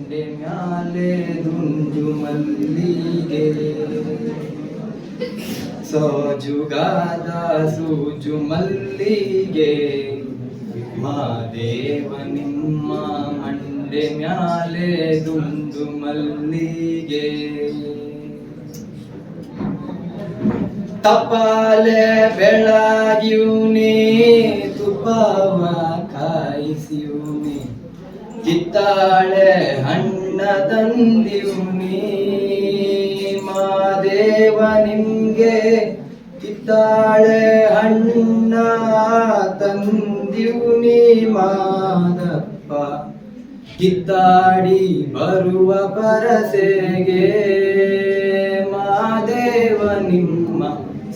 ಮಂಡೆ ಮ್ಯಾಲೆ ದುಂಡು ಮಲ್ಲಿಗೆ ಸೋಜುಗಾದ ಸೂಜು ಮಲ್ಲಿಗೆ ಮಾದೇವ ನಿಮ್ಮ ಮಂಡೆ ಮ್ಯಾಲೆ ದುಂಡು ಮಲ್ಲಿಗೆ ತಪಾಲೆ ಬೆಳಗ್ಯೂನಿ ತುಪ್ಪವ ಕಾಯಿಸಿಯೂನಿ ಕಿತ್ತಾಳೆ ಹಣ್ಣ ತಂದಿಯೂನಿ ಮಾದೇವ ನಿಮ್ಗೆ ಕಿತ್ತಾಳೆ ಹಣ್ಣ ತಂದಿಯೂನಿ ಮಾದಪ್ಪ ಕಿತ್ತಾಡಿ ಬರುವ ಪರಸೆಗೆ ಮಾದೇವ ನಿಮ್ಮ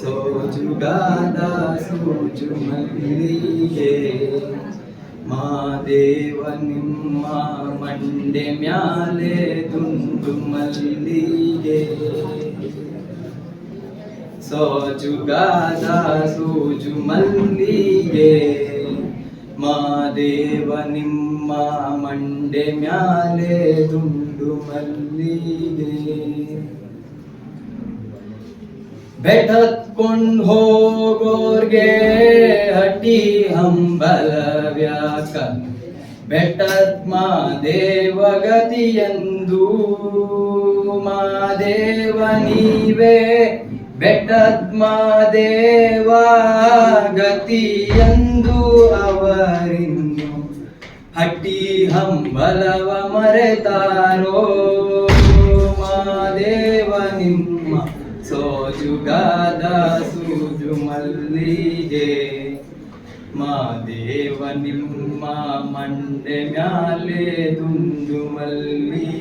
ಸೋಜುಗಾದ ಸೂಜು ಮಲ್ಲಿಗೆ ಮಾದೇವ ನಿಮ್ಮ ಮಂಡೆ ಮ್ಯಾಲೆ ದುಂಡು ಮಲ್ಲಿಗೆ ಸೋಜುಗಾದ ಸೂಜು ಮಲ್ಲಿಗೆ ಮಾದೇವ ನಿಮ್ಮ ಮಂಡೆ ಮ್ಯಾಲೆ ದುಂಡು ಮಲ್ಲಿಗೆ ಬೆಟ್ಟತ್ಕೊಂಡ್ ಹೋಗೋರ್ಗೆ ಹಟ್ಟಿ ಹಂಬಲವ್ಯಾಕ ಬೆಟ್ಟತ್ ಮಾದೇವ ಗತಿಯಂದು ಮಾದೇವ ನೀವೇ ಬೆಟ್ಟತ್ ಮಾದೇವ ಗತಿಯಂದು ಅವರಿನ್ನು ಹಟ್ಟಿ ಹಂಬಲವ ಮರೆತಾರೋ ಮಾದೇವ ನಿಮ್ಮ ಸೋಜುಗಾದ ಸೂಜು ಮಲ್ಲಿಗೆ ಮಾದೇವ ನಿಮ್ಮ ಮಂಡೆ ಮ್ಯಾಲೆ ದುಂಡು ಮಲ್ಲಿಗೆ